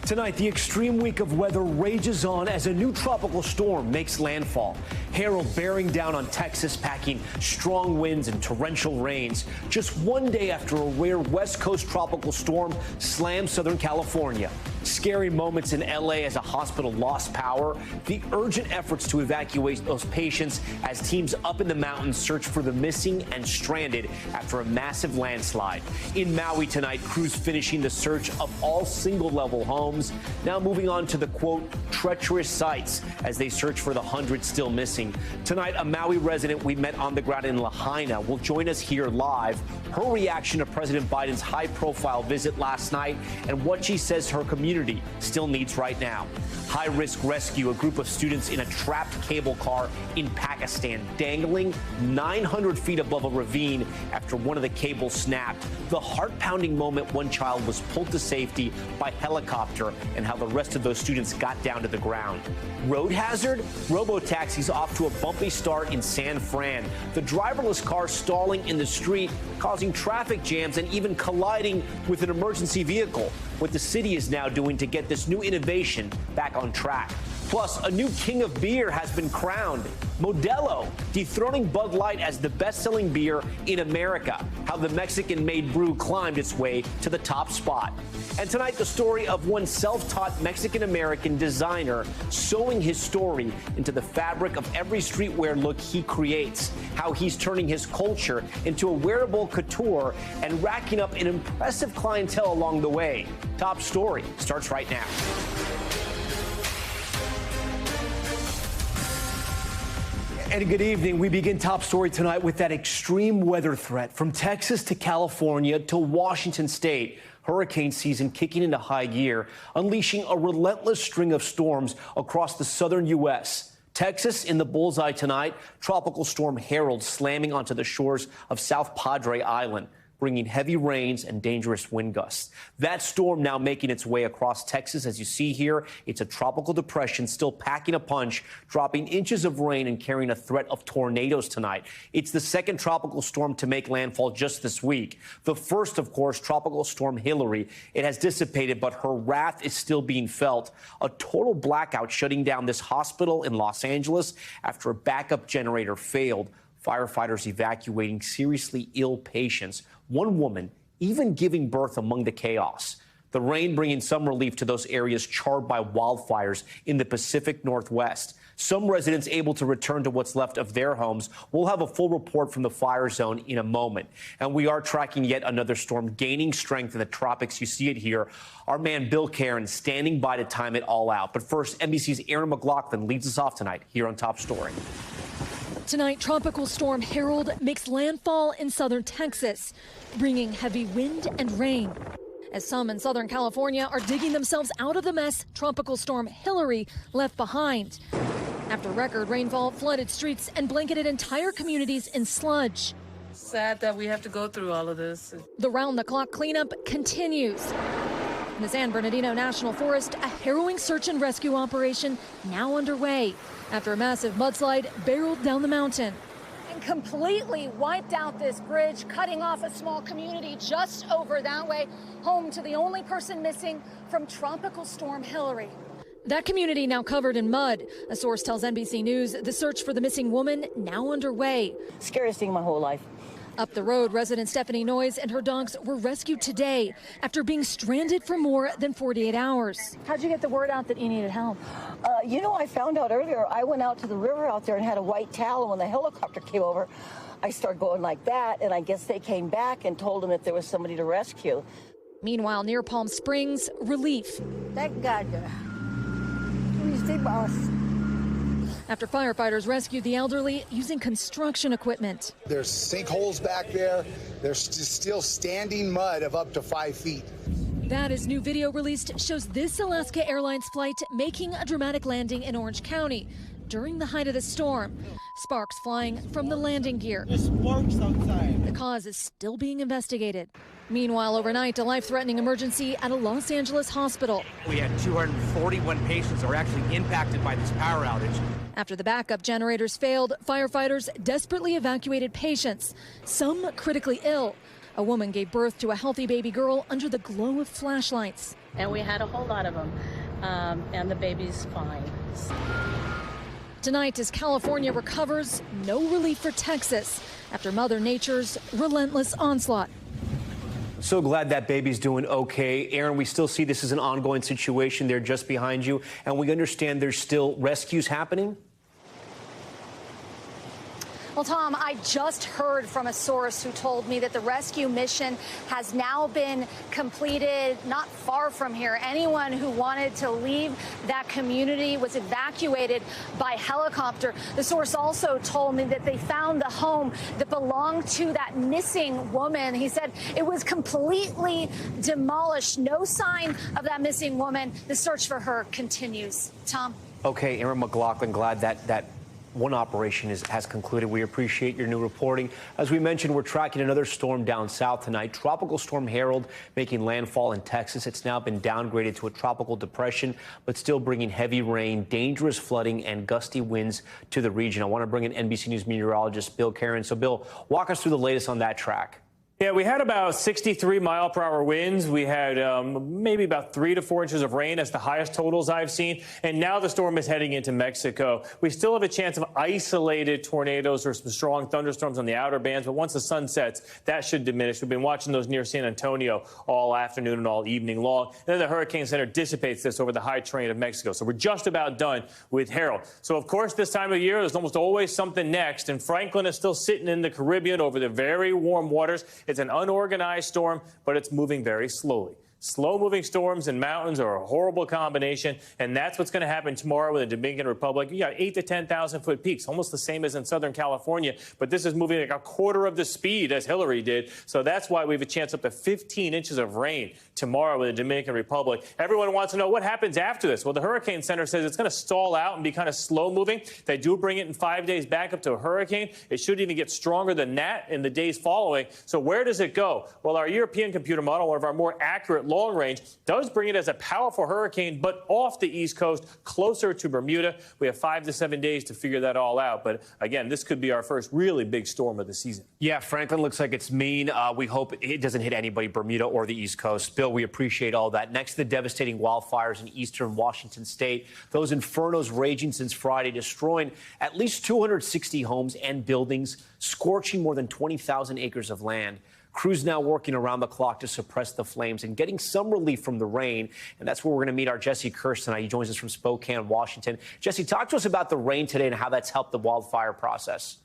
Tonight, the extreme week of weather rages on as a new tropical storm makes landfall. Harold bearing down on Texas, packing strong winds and torrential rains. Just one day after a rare West Coast tropical storm slammed Southern California. Scary moments in L.A. as a hospital lost power. The urgent efforts to evacuate those patients as teams up in the mountains search for the missing and stranded after a massive landslide. In Maui tonight, crews finishing the search of all single-level homes. Now moving on to the, quote, treacherous sites as they search for the hundreds still missing. Tonight, a Maui resident we met on the ground in Lahaina will join us here live. Her reaction to President Biden's high-profile visit last night and what she says her community still needs right now. High-risk rescue, a group of students in a trapped cable car in Pakistan, dangling 900 feet above a ravine after one of the cables snapped. The heart-pounding moment one child was pulled to safety by helicopter and how the rest of those students got down to the ground. Road hazard? Robo taxis off to a bumpy start in San Fran. The driverless car stalling in the street, causing traffic jams and even colliding with an emergency vehicle. What the city is now doing to get this new innovation back on track. Plus, a new king of beer has been crowned. Modelo, dethroning Bud Light as the best-selling beer in America. How the Mexican-made brew climbed its way to the top spot. And tonight, the story of one self-taught Mexican-American designer sewing his story into the fabric of every streetwear look he creates. How he's turning his culture into a wearable couture and racking up an impressive clientele along the way. Top story starts right now. And good evening. We begin Top Story tonight with that extreme weather threat from Texas to California to Washington State. Hurricane season kicking into high gear, unleashing a relentless string of storms across the southern U.S. Texas in the bullseye tonight. Tropical storm Harold slamming onto the shores of South Padre Island, bringing heavy rains and dangerous wind gusts. That storm now making its way across Texas. As you see here, it's a tropical depression still packing a punch, dropping inches of rain and carrying a threat of tornadoes tonight. It's the second tropical storm to make landfall just this week. The first, of course, Tropical Storm Hillary. It has dissipated, but her wrath is still being felt. A total blackout shutting down this hospital in Los Angeles after a backup generator failed. Firefighters evacuating seriously ill patients. One woman even giving birth among the chaos. The rain bringing some relief to those areas charred by wildfires in the Pacific Northwest. Some residents able to return to what's left of their homes. We'll have a full report from the fire zone in a moment. And we are tracking yet another storm gaining strength in the tropics. You see it here. Our man Bill Karen standing by to time it all out. But first, NBC's Aaron McLaughlin leads us off tonight here on Top Story. Tonight, Tropical Storm Harold makes landfall in southern Texas, bringing heavy wind and rain. As some in Southern California are digging themselves out of the mess Tropical Storm Hillary left behind. After record rainfall flooded streets and blanketed entire communities in sludge. Sad that we have to go through all of this. The round-the-clock cleanup continues. In the San Bernardino National Forest, a harrowing search and rescue operation now underway after a massive mudslide barreled down the mountain And completely wiped out this bridge, cutting off a small community just over that way, home to the only person missing from Tropical Storm Hillary. That community now covered in mud. A source tells NBC News the search for the missing woman now underway. Scariest thing in my whole life. Up the road, resident Stephanie Noyes and her dogs were rescued today after being stranded for more than 48 hours. How'd you get the word out that you needed help? I found out earlier. I went out to the river out there and had a white towel, and when the helicopter came over, I started going like that, and I guess they came back and told them that there was somebody to rescue. Meanwhile, near Palm Springs, relief. Thank God. He's the boss. After firefighters rescued the elderly using construction equipment. There's sinkholes back there. There's still standing mud of up to 5 feet. That is new video released shows this Alaska Airlines flight making a dramatic landing in Orange County during the height of the storm. Sparks flying from the landing gear. There's sparks outside. The cause is still being investigated. Meanwhile, overnight, a life-threatening emergency at a Los Angeles hospital. We had 241 patients that were actually impacted by this power outage. After the backup generators failed, firefighters desperately evacuated patients, some critically ill. A woman gave birth to a healthy baby girl under the glow of flashlights. And we had a whole lot of them, and the baby's fine. Tonight, as California recovers, no relief for Texas after Mother Nature's relentless onslaught. So glad that baby's doing okay. Aaron, we still see this as an ongoing situation there just behind you, and we understand there's still rescues happening? Well, Tom, I just heard from a source who told me that the rescue mission has now been completed not far from here. Anyone who wanted to leave that community was evacuated by helicopter. The source also told me that they found the home that belonged to that missing woman. He said it was completely demolished. No sign of that missing woman. The search for her continues. Tom? Okay, Aaron McLaughlin, glad that one operation has concluded. We appreciate your new reporting. As we mentioned, we're tracking another storm down south tonight. Tropical Storm Harold making landfall in Texas. It's now been downgraded to a tropical depression, but still bringing heavy rain, dangerous flooding, and gusty winds to the region. I want to bring in NBC News meteorologist Bill Karen. So, Bill, walk us through the latest on that track. Yeah, we had about 63-mile-per-hour winds. We had maybe about 3 to 4 inches of rain. That's the highest totals I've seen. And now the storm is heading into Mexico. We still have a chance of isolated tornadoes or some strong thunderstorms on the outer bands. But once the sun sets, that should diminish. We've been watching those near San Antonio all afternoon and all evening long. And then the Hurricane Center dissipates this over the high terrain of Mexico. So we're just about done with Harold. So, of course, this time of year, there's almost always something next. And Franklin is still sitting in the Caribbean over the very warm waters. It's an unorganized storm, but it's moving very slowly. Slow-moving storms and mountains are a horrible combination, and that's what's going to happen tomorrow with the Dominican Republic. You got 8,000 to 10,000-foot peaks, almost the same as in Southern California, but this is moving like a quarter of the speed as Hillary did. So that's why we have a chance up to 15 inches of rain tomorrow in the Dominican Republic. Everyone wants to know what happens after this. Well, the Hurricane Center says it's going to stall out and be kind of slow-moving. They do bring it in 5 days back up to a hurricane. It should even get stronger than that in the days following. So where does it go? Well, our European computer model, one of our more accurate long range, does bring it as a powerful hurricane, but off the East Coast, closer to Bermuda. We have 5 to 7 days to figure that all out. But again, this could be our first really big storm of the season. Yeah, Franklin looks like it's mean. We hope it doesn't hit anybody, Bermuda or the East Coast. Bill, we appreciate all that. Next, the devastating wildfires in eastern Washington state. Those infernos raging since Friday, destroying at least 260 homes and buildings, scorching more than 20,000 acres of land. Crews now working around the clock to suppress the flames and getting some relief from the rain. And that's where we're going to meet our Jesse Kirst tonight. He joins us from Spokane, Washington. Jesse, talk to us about the rain today and how that's helped the wildfire process.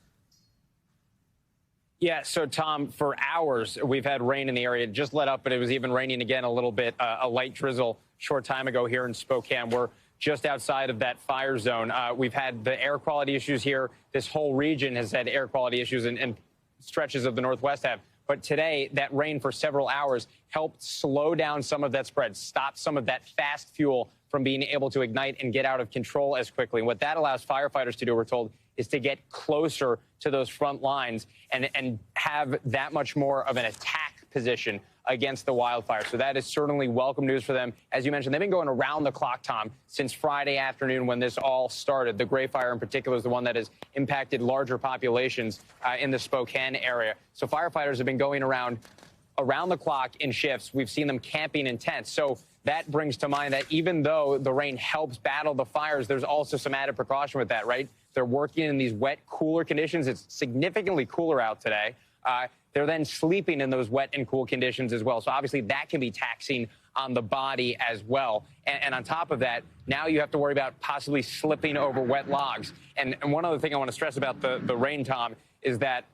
Yeah, so, Tom, for hours we've had rain in the area. It just let up, but it was even raining again a little bit, a light drizzle short time ago here in Spokane. We're just outside of that fire zone. We've had the air quality issues here. This whole region has had air quality issues, and stretches of the Northwest have. But today, that rain for several hours helped slow down some of that spread, stop some of that fast fuel from being able to ignite and get out of control as quickly. And what that allows firefighters to do, we're told, is to get closer to those front lines and have that much more of an attack position against the wildfire. So that is certainly welcome news for them. As you mentioned, they've been going around the clock, Tom, since Friday afternoon when this all started. The Gray Fire in particular is the one that has impacted larger populations in the Spokane area. So firefighters have been going around the clock in shifts. We've seen them camping in tents. So that brings to mind that even though the rain helps battle the fires, there's also some added precaution with that, right? They're working in these wet, cooler conditions. It's significantly cooler out today. They're then sleeping in those wet and cool conditions as well. So obviously that can be taxing on the body as well. And on top of that, now you have to worry about possibly slipping over wet logs. And one other thing I want to stress about the rain, Tom, is that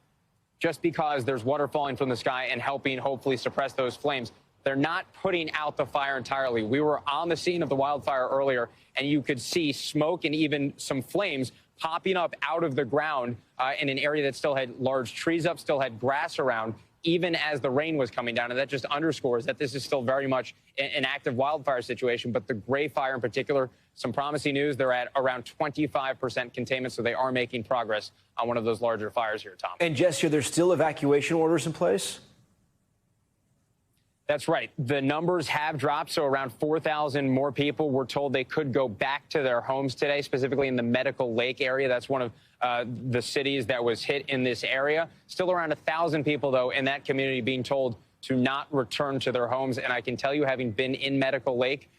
just because there's water falling from the sky and helping hopefully suppress those flames, they're not putting out the fire entirely. We were on the scene of the wildfire earlier, and you could see smoke and even some flames popping up out of the ground in an area that still had large trees up, still had grass around, even as the rain was coming down. And that just underscores that this is still very much an active wildfire situation. But the Gray Fire in particular, some promising news. They're at around 25% containment, so they are making progress on one of those larger fires here, Tom. And, Jesse, are there still evacuation orders in place? That's right. The numbers have dropped, so around 4,000 more people were told they could go back to their homes today, specifically in the Medical Lake area. That's one of the cities that was hit in this area. Still around 1,000 people, though, in that community being told to not return to their homes. And I can tell you, having been in Medical Lake,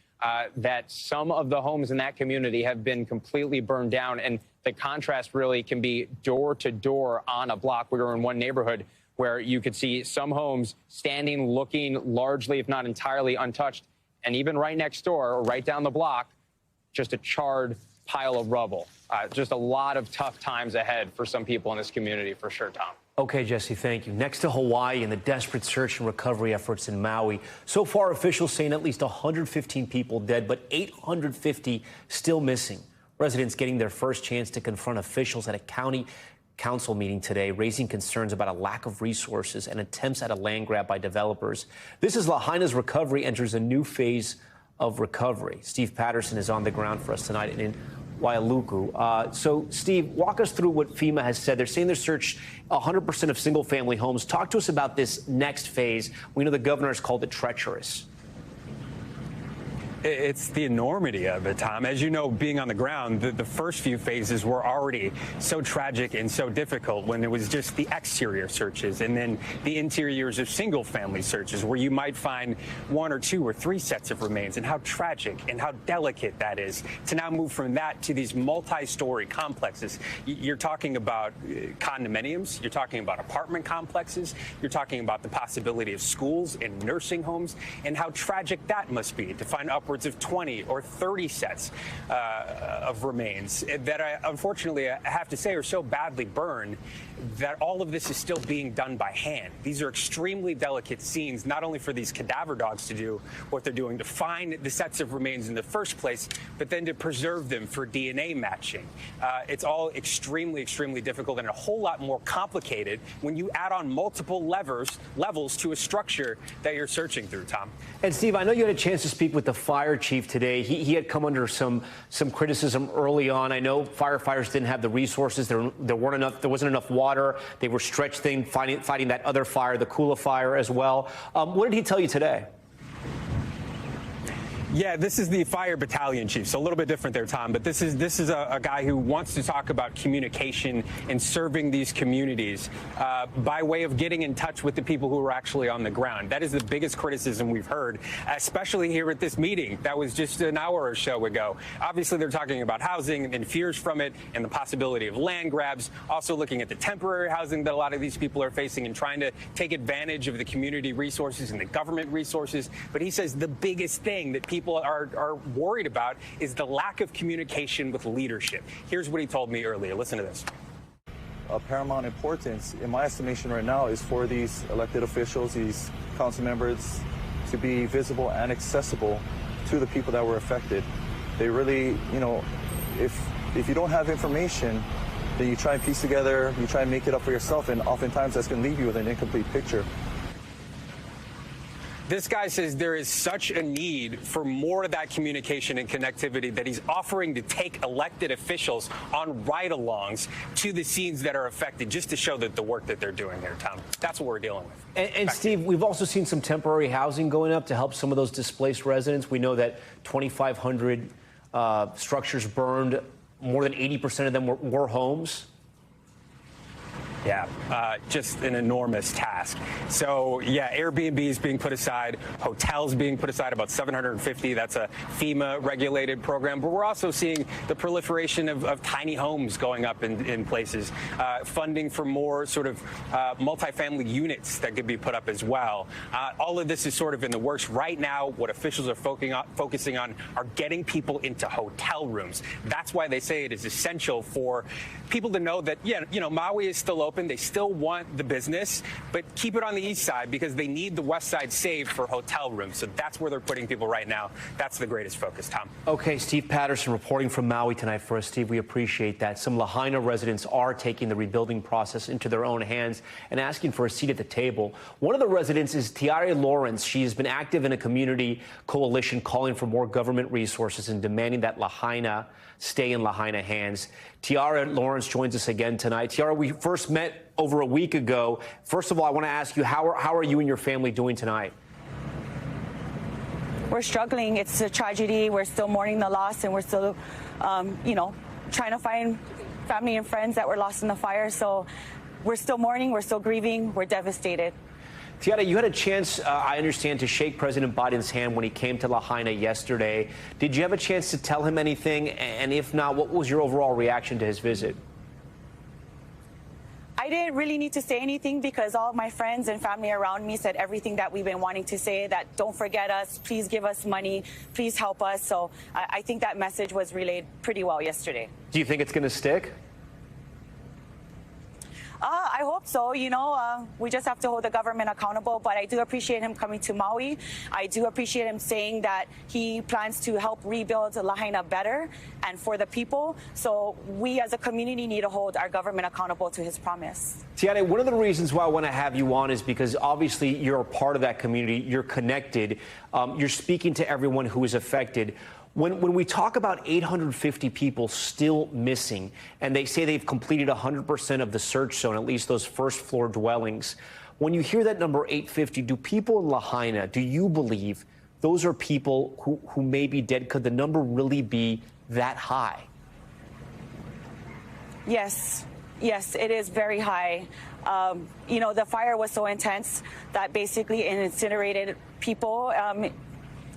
that some of the homes in that community have been completely burned down. And the contrast really can be door to door on a block. We were in one neighborhood where you could see some homes standing, looking largely, if not entirely, untouched. And even right next door, or right down the block, just a charred pile of rubble. Just a lot of tough times ahead for some people in this community, for sure, Tom. Okay, Jesse, thank you. Next to Hawaii and the desperate search and recovery efforts in Maui. So far, officials saying at least 115 people dead, but 850 still missing. Residents getting their first chance to confront officials at a county council meeting today, raising concerns about a lack of resources and attempts at a land grab by developers. This is Lahaina's recovery enters a new phase of recovery. Steve Patterson is on the ground for us tonight in Wailuku. So, Steve, walk us through what FEMA has said. They're saying they searched 100% of single-family homes. Talk to us about this next phase. We know the governor has called it treacherous. It's the enormity of it, Tom. As you know, being on the ground, the first few phases were already so tragic and so difficult when it was just the exterior searches and then the interiors of single-family searches where you might find 1 or 2 or 3 sets of remains, and how tragic and how delicate that is to now move from that to these multi-story complexes. You're talking about condominiums, you're talking about apartment complexes, you're talking about the possibility of schools and nursing homes, and how tragic that must be to find upwards of 20 or 30 sets of remains that unfortunately, I have to say, are so badly burned that all of this is still being done by hand. These are extremely delicate scenes, not only for these cadaver dogs to do what they're doing, to find the sets of remains in the first place, but then to preserve them for DNA matching. It's all extremely, extremely difficult and a whole lot more complicated when you add on multiple levels to a structure that you're searching through, Tom. And Steve, I know you had a chance to speak with the fire chief today. He had come under some criticism early on. I know firefighters didn't have the resources. There wasn't enough water. They were stretched thin fighting that other fire, the Kula fire as well. What did he tell you today? Yeah, this is the fire battalion chief, so a little bit different there, Tom. But this is a guy who wants to talk about communication and serving these communities by way of getting in touch with the people who are actually on the ground. That is the biggest criticism we've heard, especially here at this meeting. That was just an hour or so ago. Obviously, they're talking about housing and fears from it and the possibility of land grabs, also looking at the temporary housing that a lot of these people are facing and trying to take advantage of the community resources and the government resources. But he says the biggest thing that people are worried about is the lack of communication with leadership. Here's what he told me earlier. Listen to this. Paramount importance, in my estimation right now, is for these elected officials, these council members, to be visible and accessible to the people that were affected. They really, if you don't have information, then you try and piece together, you try and make it up for yourself, and oftentimes that's going to leave you with an incomplete picture. This guy says there is such a need for more of that communication and connectivity that he's offering to take elected officials on ride-alongs to the scenes that are affected, just to show that the work that they're doing there, Tom. That's what we're dealing with. And Steve, we've also seen some temporary housing going up to help some of those displaced residents. We know that 2,500 structures burned. More than 80% of them were homes. Yeah, just an enormous task. So, yeah, Airbnbs being put aside, hotels being put aside, about 750. That's a FEMA-regulated program. But we're also seeing the proliferation of tiny homes going up in places, funding for more sort of multifamily units that could be put up as well. All of this is sort of in the works right now. What officials are focusing on are getting people into hotel rooms. That's why they say it is essential for people to know that, Maui is still open. They still want the business, but keep it on the east side because they need the west side saved for hotel rooms. So that's where they're putting people right now. That's the greatest focus, Tom. Okay, Steve Patterson reporting from Maui tonight for us. Steve, we appreciate that. Some Lahaina residents are taking the rebuilding process into their own hands and asking for a seat at the table. One of the residents is Tiare Lawrence. She has been active in a community coalition calling for more government resources and demanding that Lahaina stay in Lahaina hands. Tiare Lawrence joins us again tonight. Tiare, we first met over a week ago. First of all, I want to ask you, how are you and your family doing tonight? we're struggling. It's a tragedy. We're still mourning the loss, and we're still, you know, trying to find family and friends that were lost in the fire. So we're still mourning. We're still grieving. We're devastated. Tiara, you had a chance, I understand, to shake President Biden's hand when he came to Lahaina yesterday. Did you have a chance to tell him anything? And if not, what was your overall reaction to his visit? I didn't really need to say anything because all of my friends and family around me said everything that we've been wanting to say, that don't forget us, please give us money, please help us. So I think that message was relayed pretty well yesterday. Do you think it's going to stick? I hope so. You know, we just have to hold the government accountable. But I do appreciate him coming to Maui. I do appreciate him saying that he plans to help rebuild Lahaina better and for the people. So we as a community need to hold our government accountable to his promise. Tiara, one of the reasons why I want to have you on is because obviously you're a part of that community. You're connected. You're speaking to everyone who is affected. When we talk about 850 people still missing, and they say they've completed 100% of the search zone, at least those first floor dwellings, when you hear that number 850, do people in Lahaina, do you believe those are people who may be dead? Could the number really be that high? Yes. Yes, it is very high. You know, the fire was so intense that basically it incinerated people.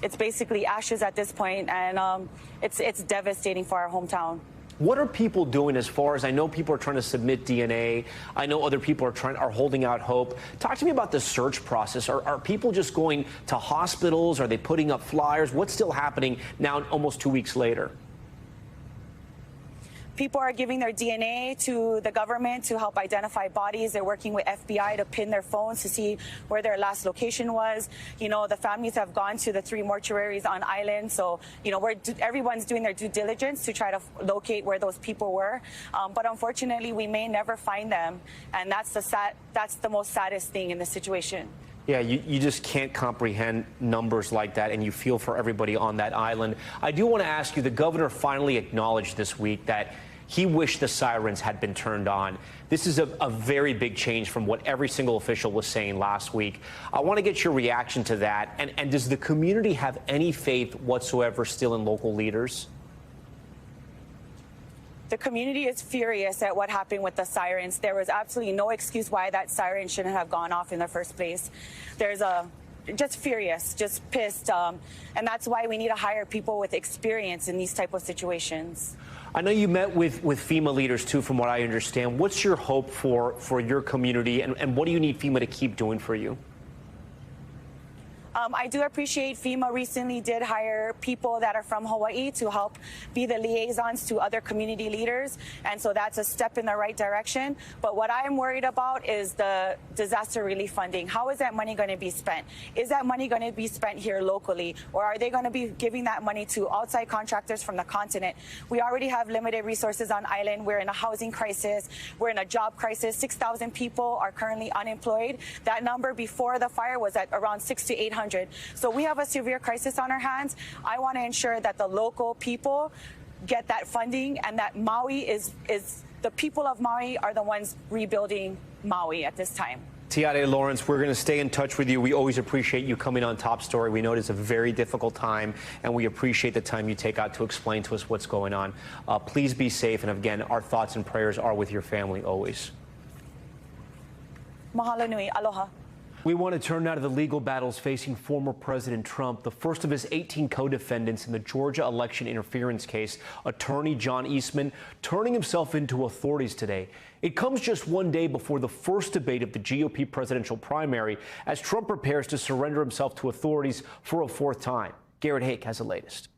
It's basically ashes at this point, and it's devastating for our hometown. What are people doing as far as, I know people are trying to submit DNA. I know other people are holding out hope. Talk to me about the search process. Are people just going to hospitals? Are they putting up flyers? What's still happening now almost 2 weeks later? People are giving their DNA to the government to help identify bodies. They're working with FBI to pin their phones to see where their last location was. You know, the families have gone to the 3 mortuaries on island. So, you know, everyone's doing their due diligence to try to locate where those people were. But unfortunately, we may never find them. And that's the most saddest thing in this situation. Yeah, you just can't comprehend numbers like that, and you feel for everybody on that island. I do want to ask you, the governor finally acknowledged this week that he wished the sirens had been turned on. This is a very big change from what every single official was saying last week. I want to get your reaction to that. And does the community have any faith whatsoever still in local leaders? The community is furious at what happened with the sirens. There was absolutely no excuse why that siren shouldn't have gone off in the first place. There's just furious, just pissed. And that's why we need to hire people with experience in these type of situations. I know you met with FEMA leaders, too, from what I understand. What's your hope for your community, and what do you need FEMA to keep doing for you? I do appreciate FEMA recently did hire people that are from Hawaii to help be the liaisons to other community leaders. And so that's a step in the right direction. But what I'm worried about is the disaster relief funding. How is that money going to be spent? Is that money going to be spent here locally? Or are they going to be giving that money to outside contractors from the continent? We already have limited resources on island. We're in a housing crisis. We're in a job crisis. 6,000 people are currently unemployed. That number before the fire was at around 600 to 800. So we have a severe crisis on our hands. I want to ensure that the local people get that funding, and that Maui is the people of Maui are the ones rebuilding Maui at this time. Tiara Lawrence, we're going to stay in touch with you. We always appreciate you coming on Top Story. We know it is a very difficult time, and we appreciate the time you take out to explain to us what's going on. Please be safe, and again, our thoughts and prayers are with your family always. Mahalo nui. Aloha. We want to turn now to the legal battles facing former President Trump. The first of his 18 co-defendants in the Georgia election interference case, attorney John Eastman, turning himself into authorities today. It comes just one day before the first debate of the GOP presidential primary, as Trump prepares to surrender himself to authorities for a 4th time. Garrett Hake has the latest.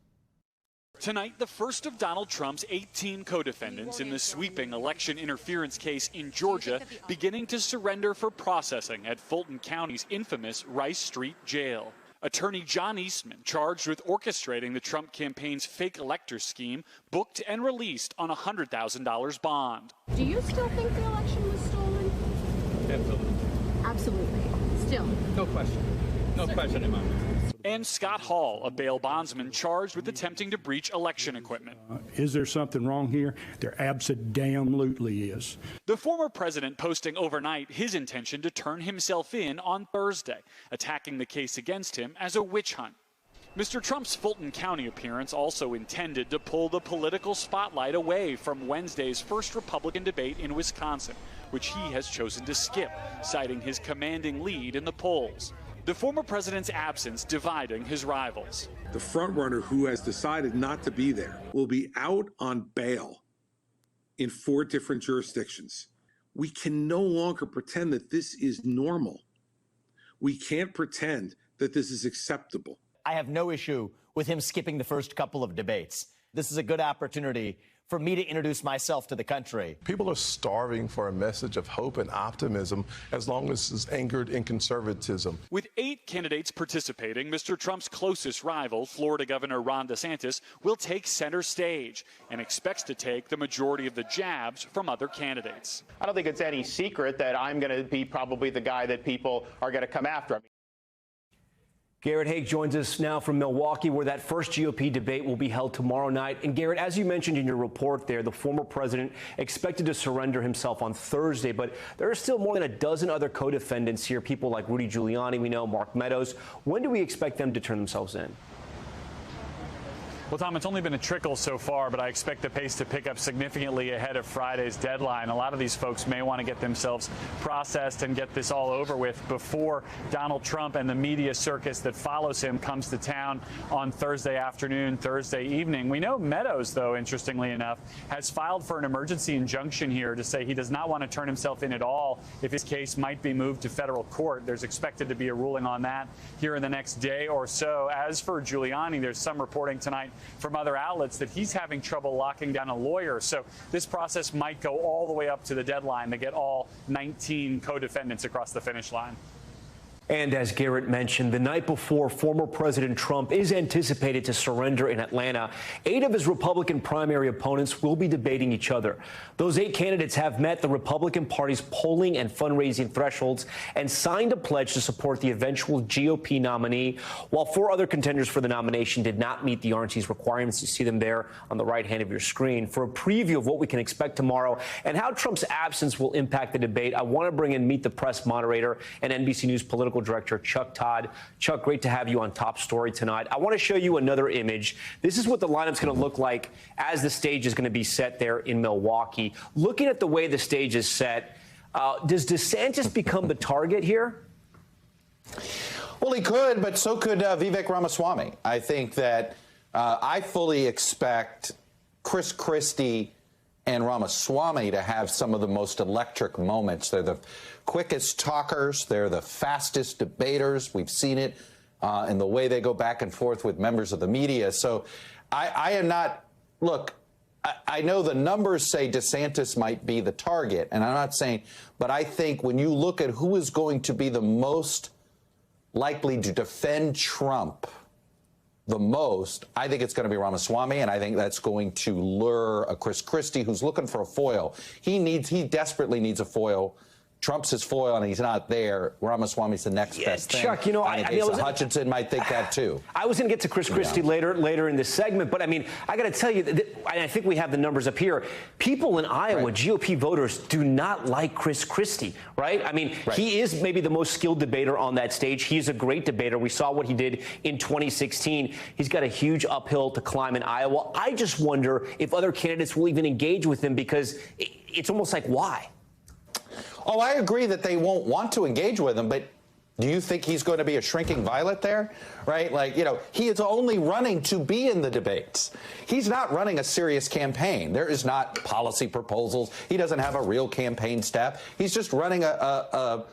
Tonight, the first of Donald Trump's 18 co-defendants in the sweeping election interference case in Georgia beginning to surrender for processing at Fulton County's infamous Rice Street Jail. Attorney John Eastman, charged with orchestrating the Trump campaign's fake elector scheme, booked and released on a $100,000 bond. Do you still think the election was stolen? Absolutely. Absolutely. Still. No question. No question in my mind. And Scott Hall, a bail bondsman charged with attempting to breach election equipment. Is there something wrong here? There absolutely is. The former president posting overnight his intention to turn himself in on Thursday, attacking the case against him as a witch hunt. Mr. Trump's Fulton County appearance also intended to pull the political spotlight away from Wednesday's first Republican debate in Wisconsin, which he has chosen to skip, citing his commanding lead in the polls. The former president's absence dividing his rivals. The frontrunner who has decided not to be there will be out on bail in 4 different jurisdictions. We can no longer pretend that this is normal. We can't pretend that this is acceptable. I have no issue with him skipping the first couple of debates. This is a good opportunity for me to introduce myself to the country. People are starving for a message of hope and optimism as long as it's anchored in conservatism. With 8 candidates participating, Mr. Trump's closest rival, Florida Governor Ron DeSantis, will take center stage and expects to take the majority of the jabs from other candidates. I don't think it's any secret that I'm going to be probably the guy that people are going to come after. Garrett Haake joins us now from Milwaukee, where that first GOP debate will be held tomorrow night. And Garrett, as you mentioned in your report there, the former president expected to surrender himself on Thursday, but there are still more than a dozen other co-defendants here, people like Rudy Giuliani, we know, Mark Meadows. When do we expect them to turn themselves in? Well, Tom, it's only been a trickle so far, but I expect the pace to pick up significantly ahead of Friday's deadline. A lot of these folks may want to get themselves processed and get this all over with before Donald Trump and the media circus that follows him comes to town on Thursday afternoon, Thursday evening. We know Meadows, though, interestingly enough, has filed for an emergency injunction here to say he does not want to turn himself in at all if his case might be moved to federal court. There's expected to be a ruling on that here in the next day or so. As for Giuliani, there's some reporting tonight from other outlets that he's having trouble locking down a lawyer. So this process might go all the way up to the deadline to get all 19 co-defendants across the finish line. And as Garrett mentioned, the night before former President Trump is anticipated to surrender in Atlanta, 8 of his Republican primary opponents will be debating each other. Those 8 candidates have met the Republican Party's polling and fundraising thresholds and signed a pledge to support the eventual GOP nominee, while 4 other contenders for the nomination did not meet the RNC's requirements. You see them there on the right hand of your screen. For a preview of what we can expect tomorrow and how Trump's absence will impact the debate, I want to bring in Meet the Press moderator and NBC News political director Chuck Todd. Chuck, great to have you on Top Story tonight. I want to show you another image. This is what the lineup's going to look like as the stage is going to be set there in Milwaukee. Looking at the way the stage is set, does DeSantis become the target here? Well, he could, but so could Vivek Ramaswamy. I think that I fully expect Chris Christie and Ramaswamy to have some of the most electric moments. They're the quickest talkers. They're the fastest debaters. We've seen it in the way they go back and forth with members of the media. So I am not, look, I know the numbers say DeSantis might be the target, and I'm not saying, but I think when you look at who is going to be the most likely to defend Trump the most, I think it's going to be Ramaswamy, and I think that's going to lure a Chris Christie who's looking for a foil. He desperately needs a foil. Trump's his foil, and he's not there. Ramaswamy's the next best thing. Chuck, you know, Hutchinson might think that too. I was going to get to Chris Christie later in this segment, but I mean, I got to tell you, I think we have the numbers up here. People in Iowa, GOP voters, do not like Chris Christie, right? I mean, he is maybe the most skilled debater on that stage. He's a great debater. We saw what he did in 2016. He's got a huge uphill to climb in Iowa. I just wonder if other candidates will even engage with him, because it's almost like, why? Oh, I agree that they won't want to engage with him, but do you think he's going to be a shrinking violet there? Right? Like, you know, he is only running to be in the debates. He's not running a serious campaign. There is not policy proposals. He doesn't have a real campaign staff. He's just running a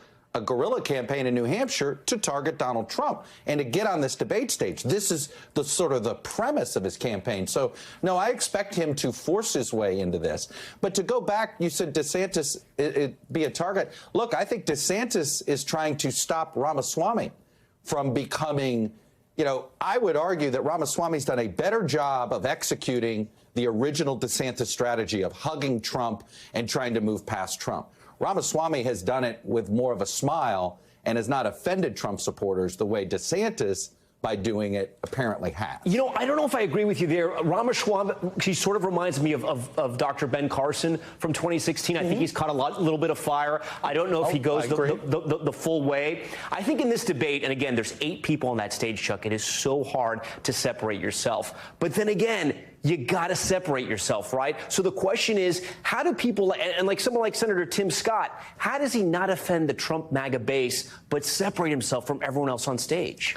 guerrilla campaign in New Hampshire to target Donald Trump and to get on this debate stage. This is the sort of the premise of his campaign. So, no, I expect him to force his way into this. But to go back, you said DeSantis be a target. Look, I think DeSantis is trying to stop Ramaswamy from becoming, you know, I would argue that Ramaswamy's done a better job of executing the original DeSantis strategy of hugging Trump and trying to move past Trump. Ramaswamy has done it with more of a smile and has not offended Trump supporters the way DeSantis by doing it apparently has. You know, I don't know if I agree with you there. Ramaswamy, he sort of reminds me of Dr. Ben Carson from 2016. I think he's caught a little bit of fire. I don't know if he goes the full way. I think in this debate, and again, there's 8 people on that stage, Chuck, it is so hard to separate yourself. But then again, you got to separate yourself, right? So the question is, how do people, and like someone like Senator Tim Scott, how does he not offend the Trump MAGA base, but separate himself from everyone else on stage?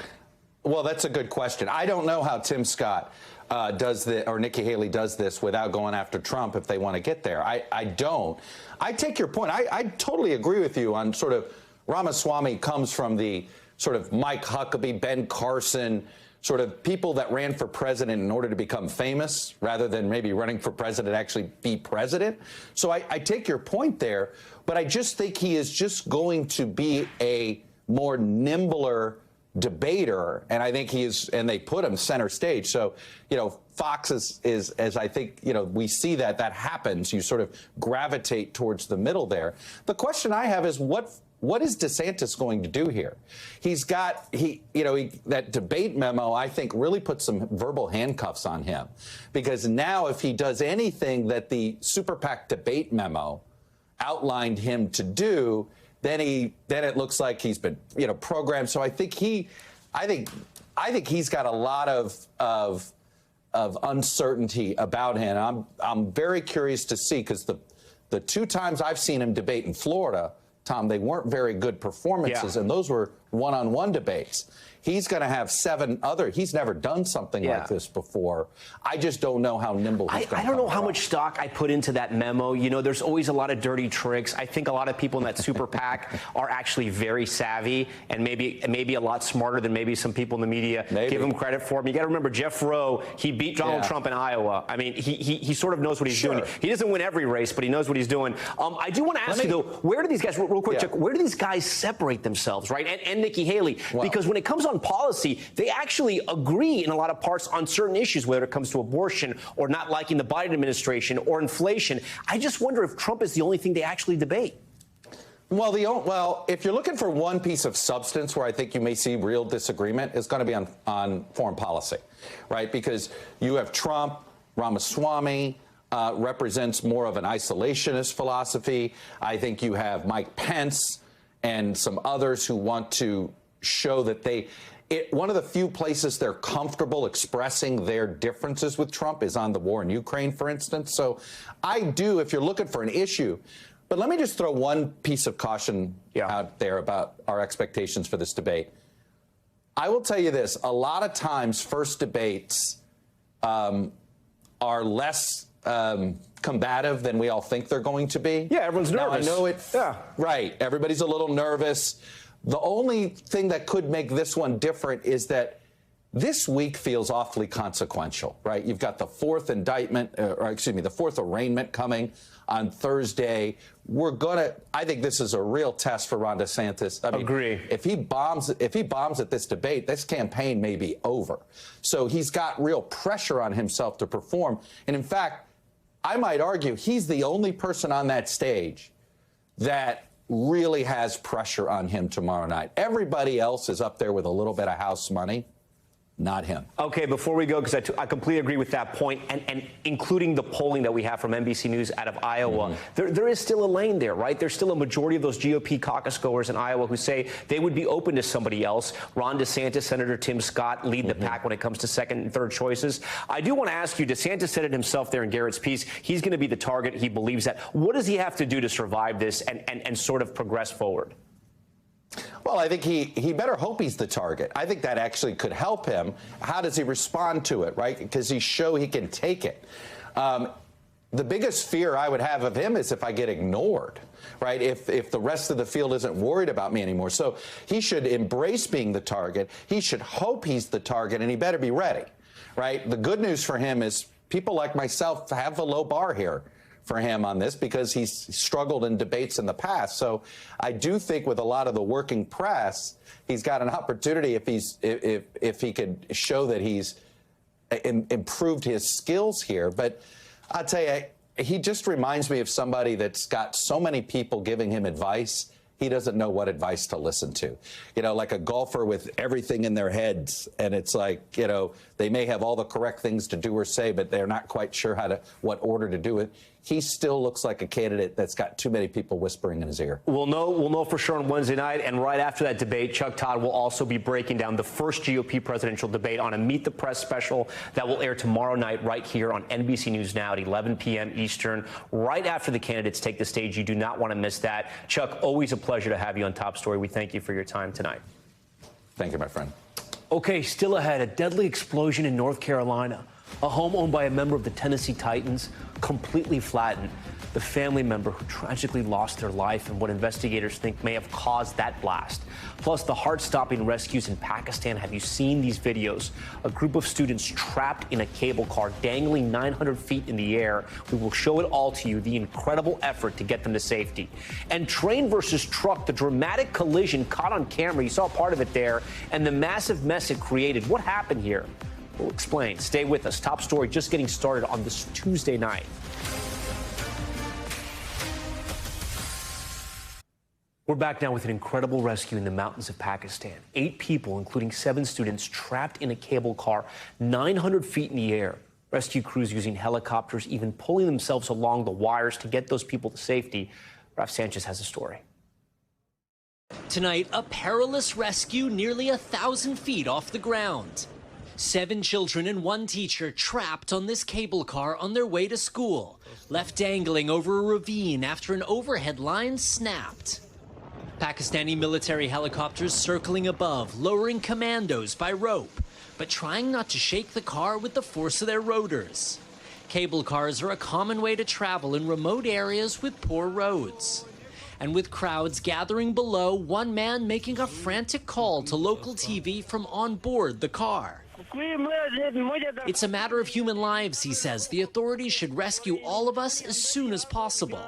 Well, that's a good question. I don't know how Tim Scott does this, or Nikki Haley does this without going after Trump if they want to get there. I don't. I take your point. I totally agree with you on sort of Ramaswamy comes from the sort of Mike Huckabee, Ben Carson, sort of people that ran for president in order to become famous rather than maybe running for president to actually be president. So I take your point there, but I just think he is just going to be a more nimbler debater, and I think he is, and they put him center stage. So, you know, Fox is as I think, you know, we see that happens. You sort of gravitate towards the middle there. The question I have is what is DeSantis going to do here? He's got, that debate memo, I think, really put some verbal handcuffs on him, because now if he does anything that the Super PAC debate memo outlined him to do, then it looks like he's been, programmed. So I think he's got a lot of uncertainty about him. I'm very curious to see, because the 2 times I've seen him debate in Florida, Tom, they weren't very good performances, and those were one-on-one debates. He's going to have 7 other. He's never done something like this before. I just don't know how nimble he's going to be. I don't know how much stock I put into that memo. You know, there's always a lot of dirty tricks. I think a lot of people in that super PAC are actually very savvy and maybe a lot smarter than maybe some people in the media give him credit for. You got to remember, Jeff Rowe, he beat Donald Trump in Iowa. I mean, he sort of knows what he's doing. He doesn't win every race, but he knows what he's doing. I do want to ask you, though, where do these guys, real quick, Chuck, where do these guys separate themselves, right? And Nikki Haley, because when it comes on policy, they actually agree in a lot of parts on certain issues, whether it comes to abortion or not liking the Biden administration or inflation. I just wonder if Trump is the only thing they actually debate. Well, if you're looking for one piece of substance where I think you may see real disagreement, it's going to be on foreign policy, right? Because you have Trump, Ramaswamy, represents more of an isolationist philosophy. I think you have Mike Pence and some others who want to show that one of the few places they're comfortable expressing their differences with Trump is on the war in Ukraine, for instance. So if you're looking for an issue, but let me just throw one piece of caution out there about our expectations for this debate. I will tell you this, a lot of times first debates are less combative than we all think they're going to be. Yeah, everyone's nervous. Now, I know it. Yeah. Right. Everybody's a little nervous. The only thing that could make this one different is that this week feels awfully consequential, right? You've got the 4th indictment, the 4th arraignment coming on Thursday. I think this is a real test for Ron DeSantis. I mean, agree. If he bombs at this debate, this campaign may be over. So he's got real pressure on himself to perform. And in fact, I might argue he's the only person on that stage that really has pressure on him tomorrow night. Everybody else is up there with a little bit of house money. Not him. Okay, before we go, because I completely agree with that point, and including the polling that we have from NBC News out of Iowa, there is still a lane there, right? There's still a majority of those GOP caucus goers in Iowa who say they would be open to somebody else. Ron DeSantis, Senator Tim Scott lead the pack when it comes to second and third choices. I do want to ask you, DeSantis said it himself there in Garrett's piece, he's going to be the target. He believes that. What does he have to do to survive this and sort of progress forward? Well, I think he better hope he's the target. I think that actually could help him. How does he respond to it, right? Because he can take it. The biggest fear I would have of him is if I get ignored, right? If the rest of the field isn't worried about me anymore. So he should embrace being the target. He should hope he's the target, and he better be ready, right? The good news for him is people like myself have a low bar here for him on this because he's struggled in debates in the past. So I do think with a lot of the working press, he's got an opportunity if he could show that he's improved his skills here. But I'll tell you, he just reminds me of somebody that's got so many people giving him advice, he doesn't know what advice to listen to. You know, like a golfer with everything in their heads, and it's like, you know, they may have all the correct things to do or say, but they're not quite sure what order to do it. He still looks like a candidate that's got too many people whispering in his ear. We'll know for sure on Wednesday night, and right after that debate, Chuck Todd will also be breaking down the first GOP presidential debate on a Meet the Press special that will air tomorrow night right here on NBC News Now at 11 p.m. Eastern, right after the candidates take the stage. You do not want to miss that. Chuck, always a pleasure to have you on Top Story. We thank you for your time tonight. Thank you, my friend. Okay, still ahead, a deadly explosion in North Carolina. A home owned by a member of the Tennessee Titans completely flattened. The family member who tragically lost their life and what investigators think may have caused that blast. Plus, the heart-stopping rescues in Pakistan. Have you seen these videos? A group of students trapped in a cable car dangling 900 feet in the air. We will show it all to you, the incredible effort to get them to safety. And train versus truck, the dramatic collision caught on camera. You saw part of it there, and the massive mess it created. What happened here? We'll explain. Stay with us. Top Story just getting started on this Tuesday night. We're back now with an incredible rescue in the mountains of Pakistan. 8 people, including 7 students, trapped in a cable car 900 feet in the air. Rescue crews using helicopters, even pulling themselves along the wires to get those people to safety. Raf Sanchez has a story. Tonight, a perilous rescue nearly 1,000 feet off the ground. 7 children and 1 teacher trapped on this cable car on their way to school, left dangling over a ravine after an overhead line snapped. Pakistani military helicopters circling above, lowering commandos by rope, but trying not to shake the car with the force of their rotors. Cable cars are a common way to travel in remote areas with poor roads. And with crowds gathering below, one man making a frantic call to local TV from on board the car. It's a matter of human lives, he says. The authorities should rescue all of us as soon as possible.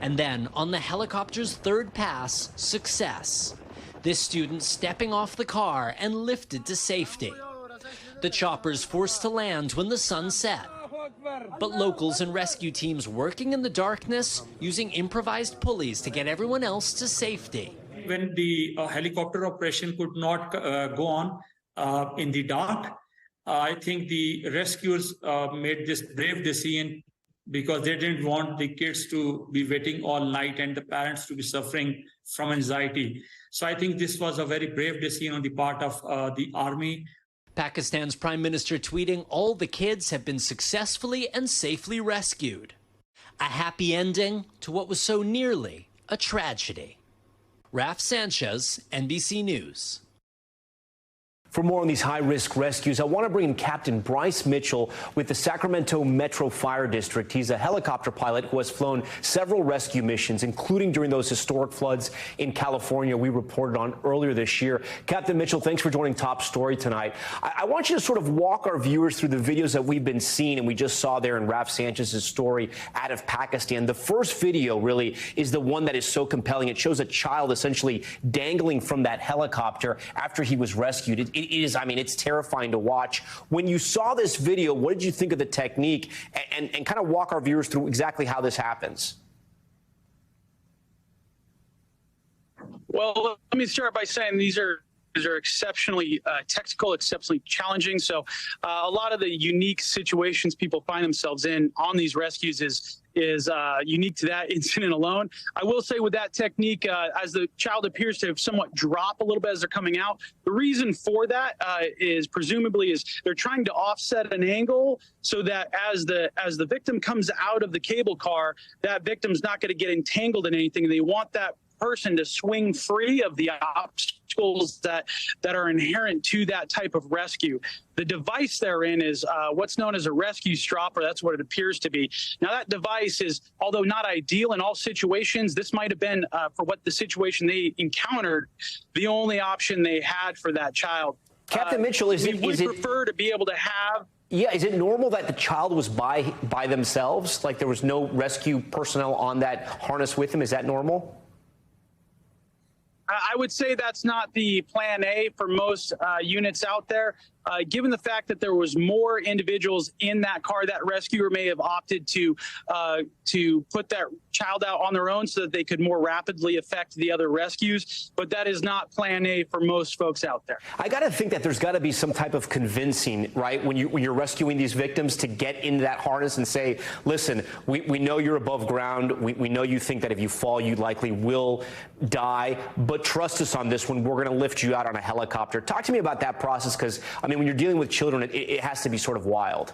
And then, on the helicopter's third pass, success. This student stepping off the car and lifted to safety. The chopper's forced to land when the sun set. But locals and rescue teams working in the darkness, using improvised pulleys to get everyone else to safety. When the helicopter operation could not go on in the dark, I think the rescuers made this brave decision because they didn't want the kids to be waiting all night and the parents to be suffering from anxiety. So I think this was a very brave decision on the part of the army. Pakistan's prime minister tweeting, all the kids have been successfully and safely rescued. A happy ending to what was so nearly a tragedy. Raf Sanchez, NBC News. For more on these high-risk rescues, I want to bring in Captain Bryce Mitchell with the Sacramento Metro Fire District. He's a helicopter pilot who has flown several rescue missions, including during those historic floods in California we reported on earlier this year. Captain Mitchell, thanks for joining Top Story tonight. I want you to sort of walk our viewers through the videos that we've been seeing and we just saw there in Raf Sanchez's story out of Pakistan. The first video really is the one that is so compelling. It shows a child essentially dangling from that helicopter after he was rescued. It is, I mean, it's terrifying to watch. When you saw this video, what did you think of the technique? And kind of walk our viewers through exactly how this happens. Well, let me start by saying these are exceptionally technical, exceptionally challenging. So a lot of the unique situations people find themselves in on these rescues is unique to that incident alone. I will say with that technique, as the child appears to have somewhat drop a little bit as they're coming out, the reason for that is presumably they're trying to offset an angle so that as the victim comes out of the cable car, that victim's not going to get entangled in anything. And they want that person to swing free of the obstacles that are inherent to that type of rescue. The device they're in is what's known as a rescue stropper. That's what it appears to be. Now, that device is, although not ideal in all situations, this might have been, for what the situation they encountered, the only option they had for that child. Captain Mitchell, we would prefer to be able to have... Yeah, is it normal that the child was by themselves? Like there was no rescue personnel on that harness with him? Is that normal? I would say that's not the plan A for most units out there. given the fact that there was more individuals in that car, that rescuer may have opted to put that child out on their own so that they could more rapidly affect the other rescues. But that is not plan A for most folks out there. I got to think that there's got to be some type of convincing, right, when you're rescuing these victims to get into that harness and say, listen, we know you're above ground. We know you think that if you fall, you likely will die, but trust us on this one. We're going to lift you out on a helicopter. Talk to me about that process, because, I mean, when you're dealing with children, it has to be sort of wild.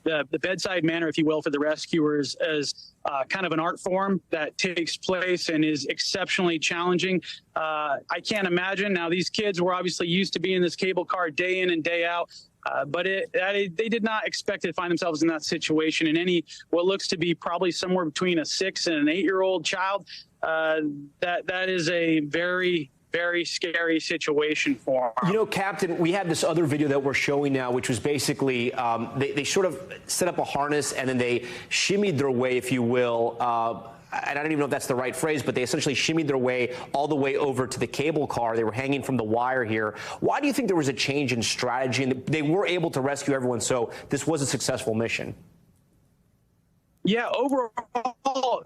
The bedside manner, if you will, for the rescuers is kind of an art form that takes place and is exceptionally challenging. I can't imagine. Now, these kids were obviously used to being in this cable car day in and day out, but they did not expect to find themselves in that situation. And what looks to be probably somewhere between a 6 and an 8-year-old child, that is a very scary situation for them. You know, Captain, we have this other video that we're showing now, which was basically they sort of set up a harness and then they shimmied their way, if you will. And I don't even know if that's the right phrase, but they essentially shimmied their way all the way over to the cable car. They were hanging from the wire here. Why do you think there was a change in strategy and they were able to rescue everyone? So this was a successful mission. Yeah, overall,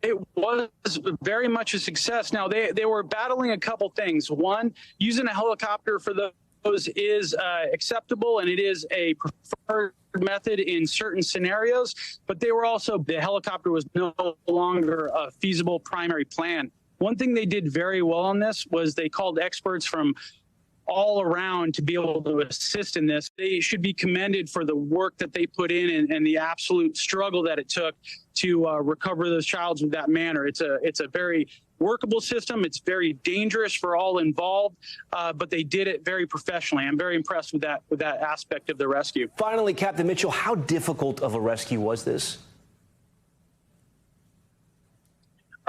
it was very much a success. Now, they were battling a couple things. One, using a helicopter for those is acceptable, and it is a preferred method in certain scenarios, but the helicopter was no longer a feasible primary plan. One thing they did very well on this was they called experts from all around to be able to assist in this. They should be commended for the work that they put in and the absolute struggle that it took to recover those childs with that manner. It's a very workable system. It's very dangerous for all involved, but they did it very professionally. I'm very impressed with that aspect of the rescue. Finally, Captain Mitchell, how difficult of a rescue was this?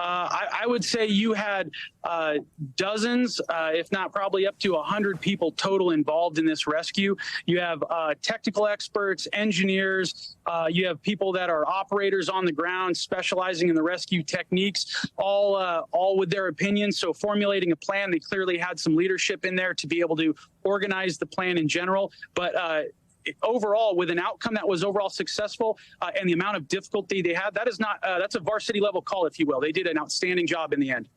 I would say you had dozens, if not probably up to 100 people total involved in this rescue. You have technical experts, engineers, you have people that are operators on the ground specializing in the rescue techniques, all with their opinions. So formulating a plan, they clearly had some leadership in there to be able to organize the plan in general. But overall, with an outcome that was overall successful and the amount of difficulty they had, that's a varsity level call, if you will. They did an outstanding job in the end.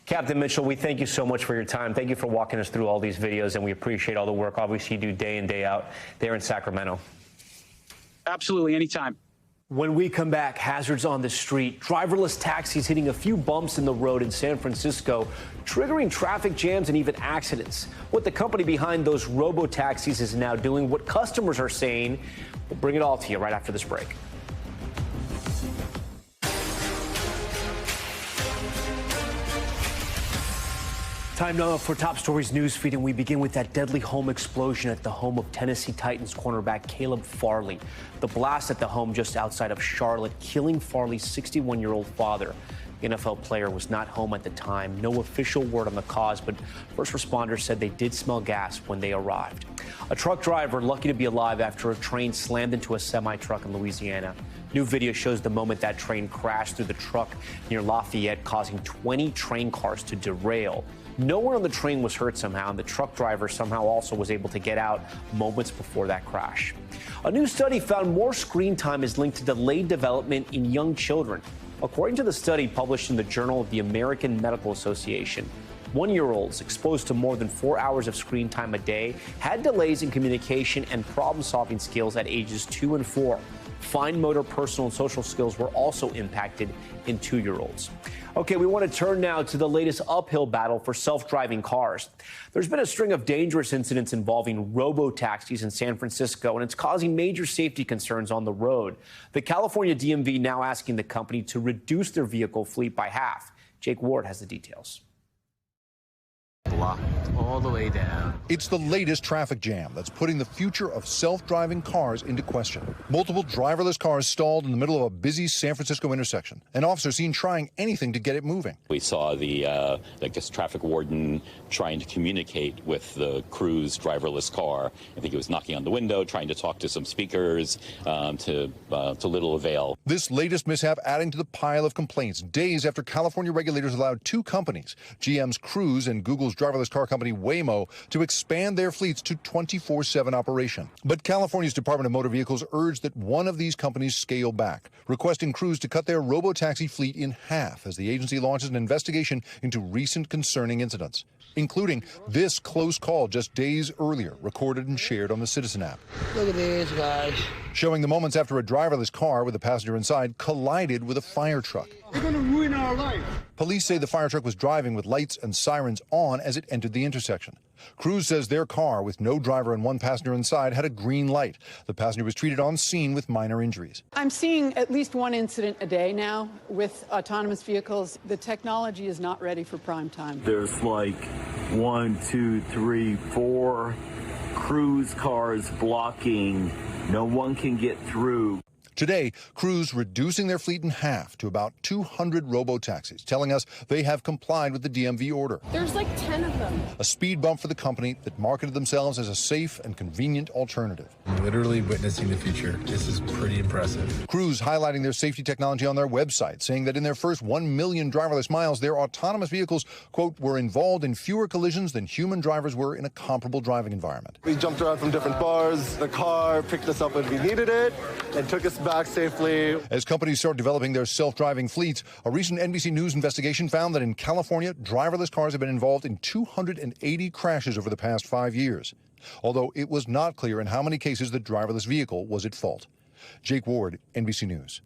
Captain Mitchell, we thank you so much for your time. Thank you for walking us through all these videos, and we appreciate all the work, obviously, you do day in, day out there in Sacramento. Absolutely, anytime. When we come back, hazards on the street, driverless taxis hitting a few bumps in the road in San Francisco, triggering traffic jams and even accidents. What the company behind those Robo taxis is now doing, what customers are saying. We'll bring it all to you right after this break. Time now for Top Stories newsfeed, and we begin with that deadly home explosion at the home of Tennessee Titans cornerback Caleb Farley. The blast at the home just outside of Charlotte, killing Farley's 61-year-old father. The NFL player was not home at the time. No official word on the cause, but first responders said they did smell gas when they arrived. A truck driver lucky to be alive after a train slammed into a semi-truck in Louisiana. New video shows the moment that train crashed through the truck near Lafayette, causing 20 train cars to derail. No one on the train was hurt somehow, and the truck driver somehow also was able to get out moments before that crash. A new study found more screen time is linked to delayed development in young children. According to the study published in the Journal of the American Medical Association, 1-year-olds exposed to more than 4 hours of screen time a day had delays in communication and problem-solving skills at ages 2 and 4. Fine motor, personal, and social skills were also impacted in 2-year-olds. Okay, we want to turn now to the latest uphill battle for self-driving cars. There's been a string of dangerous incidents involving robo-taxis in San Francisco, and it's causing major safety concerns on the road. The California DMV now asking the company to reduce their vehicle fleet by half. Jake Ward has the details. Blocked all the way down. It's the latest traffic jam that's putting the future of self-driving cars into question. Multiple driverless cars stalled in the middle of a busy San Francisco intersection. An officer seen trying anything to get it moving. We saw the traffic warden trying to communicate with the crew's driverless car. I think he was knocking on the window, trying to talk to some speakers, to little avail. This latest mishap adding to the pile of complaints days after California regulators allowed two companies, GM's Cruise and Google's Google's driverless car company Waymo to expand their fleets to 24/7 operation. But California's Department of Motor Vehicles urged that one of these companies scale back, requesting crews to cut their robo-taxi fleet in half as the agency launches an investigation into recent concerning incidents, including this close call just days earlier, recorded and shared on the Citizen app. Look at these guys. Showing the moments after a driverless car with a passenger inside collided with a fire truck. They're going to ruin our life. Police say the fire truck was driving with lights and sirens on as it entered the intersection. Crews says their car, with no driver and one passenger inside, had a green light. The passenger was treated on scene with minor injuries. I'm seeing at least one incident a day now with autonomous vehicles. The technology is not ready for prime time. There's like 1, 2, 3, 4 cruise cars blocking. No one can get through. Today, crews reducing their fleet in half to about 200 robo-taxis, telling us they have complied with the DMV order. There's like 10 of them. A speed bump for the company that marketed themselves as a safe and convenient alternative. Literally witnessing the future. This is pretty impressive. Crews highlighting their safety technology on their website, saying that in their first 1 million driverless miles, their autonomous vehicles, quote, were involved in fewer collisions than human drivers were in a comparable driving environment. We jumped around from different bars. The car picked us up when we needed it and took us back safely. As companies start developing their self-driving fleets, a recent NBC News investigation found that in California, driverless cars have been involved in 280 crashes over the past 5 years, although it was not clear in how many cases the driverless vehicle was at fault. Jake Ward, NBC News.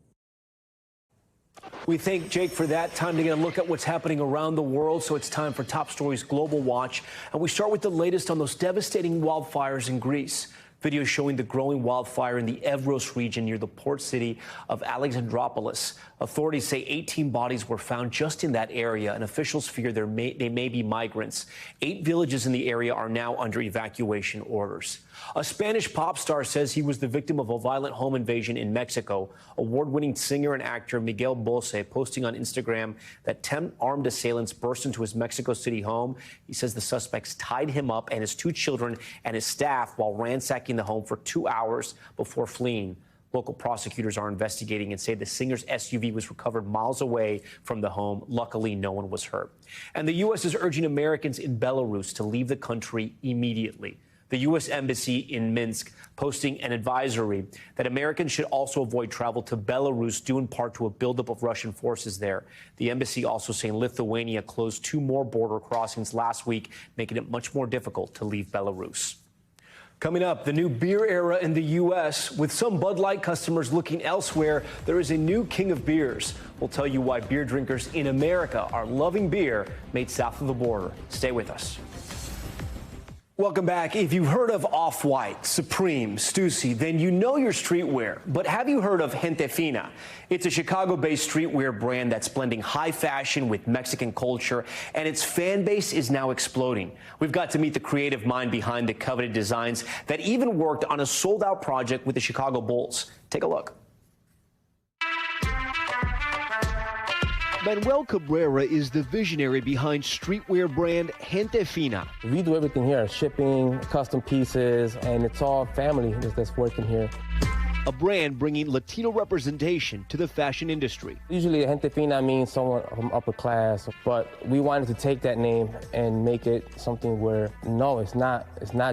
We thank Jake for that. Time to get a look at what's happening around the world. So it's time for Top Stories Global Watch. And we start with the latest on those devastating wildfires in Greece. Video showing the growing wildfire in the Evros region near the port city of Alexandroupolis. Authorities say 18 bodies were found just in that area, and officials fear they may be migrants. 8 villages in the area are now under evacuation orders. A Spanish pop star says he was the victim of a violent home invasion in Mexico. Award-winning singer and actor Miguel Bosé posting on Instagram that 10 armed assailants burst into his Mexico City home. He says the suspects tied him up and his 2 children and his staff while ransacking the home for 2 hours before fleeing. Local prosecutors are investigating and say the singer's SUV was recovered miles away from the home. Luckily, no one was hurt. And the U.S. is urging Americans in Belarus to leave the country immediately. The U.S. Embassy in Minsk posting an advisory that Americans should also avoid travel to Belarus due in part to a buildup of Russian forces there. The embassy also saying Lithuania closed 2 more border crossings last week, making it much more difficult to leave Belarus. Coming up, the new beer era in the U.S. With some Bud Light customers looking elsewhere, there is a new king of beers. We'll tell you why beer drinkers in America are loving beer made south of the border. Stay with us. Welcome back. If you've heard of Off-White, Supreme, Stussy, then you know your streetwear. But have you heard of Gente Fina? It's a Chicago-based streetwear brand that's blending high fashion with Mexican culture, and its fan base is now exploding. We've got to meet the creative mind behind the coveted designs that even worked on a sold-out project with the Chicago Bulls. Take a look. Manuel Cabrera is the visionary behind streetwear brand Gente Fina. We do everything here, shipping, custom pieces, and it's all family that's working here. A brand bringing Latino representation to the fashion industry. Usually Gente Fina means someone from upper class, but we wanted to take that name and make it something where, no, it's not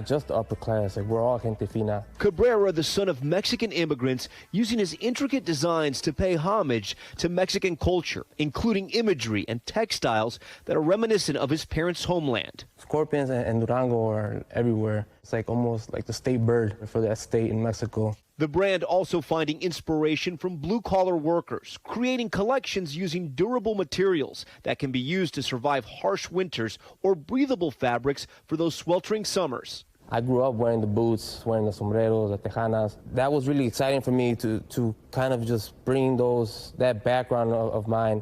just the upper class, like we're all Gente Fina. Cabrera, the son of Mexican immigrants, using his intricate designs to pay homage to Mexican culture, including imagery and textiles that are reminiscent of his parents' homeland. Scorpions and Durango are everywhere. It's like almost like the state bird for that state in Mexico. The brand also finding inspiration from blue-collar workers, creating collections using durable materials that can be used to survive harsh winters or breathable fabrics for those sweltering summers. I grew up wearing the boots, wearing the sombreros, the tejanas. That was really exciting for me to kind of just bring that background of mine,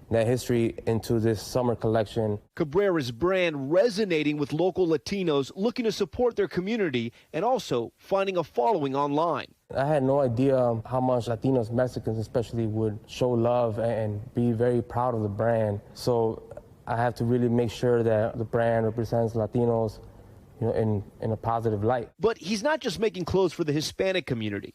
that history into this summer collection. Cabrera's brand resonating with local Latinos looking to support their community and also finding a following online. I had no idea how much Latinos, Mexicans especially, would show love and be very proud of the brand. So I have to really make sure that the brand represents Latinos, you know, in a positive light. But he's not just making clothes for the Hispanic community.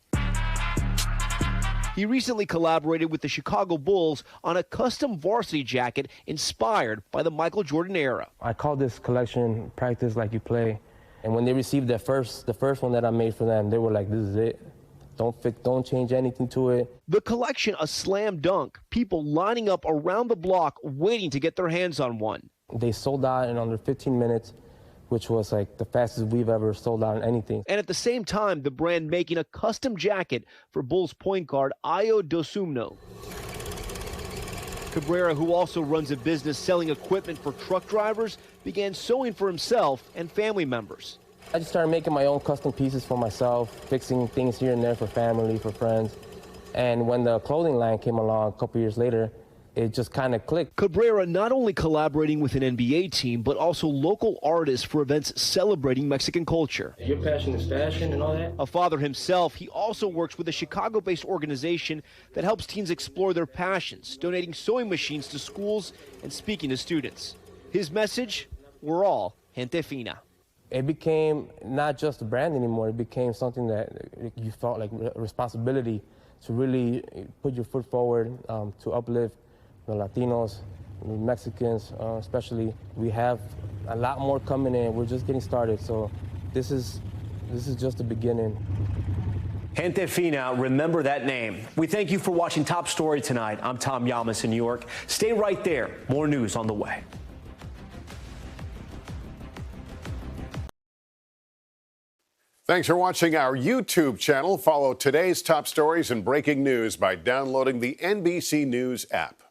He recently collaborated with the Chicago Bulls on a custom varsity jacket inspired by the Michael Jordan era. I call this collection Practice Like You Play. And when they received the first one that I made for them, they were like, this is it. Don't change anything to it. The collection a slam dunk. People lining up around the block waiting to get their hands on one. They sold out in under 15 minutes, which was like the fastest we've ever sold out on anything. And at the same time, the brand making a custom jacket for Bulls point guard Ayo Dosunmu. Cabrera, who also runs a business selling equipment for truck drivers, began sewing for himself and family members. I just started making my own custom pieces for myself, fixing things here and there for family, for friends. And when the clothing line came along a couple years later, it just kind of clicked. Cabrera not only collaborating with an NBA team, but also local artists for events celebrating Mexican culture. Your passion is fashion and all that? A father himself, he also works with a Chicago-based organization that helps teens explore their passions, donating sewing machines to schools and speaking to students. His message, we're all gente fina. It became not just a brand anymore. It became something that you felt like a responsibility to really put your foot forward, to uplift the Latinos, the Mexicans, especially. We have a lot more coming in. We're just getting started. So this is just the beginning. Gente Fina, remember that name. We thank you for watching Top Story tonight. I'm Tom Llamas in New York. Stay right there. More news on the way. Thanks for watching our YouTube channel. Follow today's top stories and breaking news by downloading the NBC News app.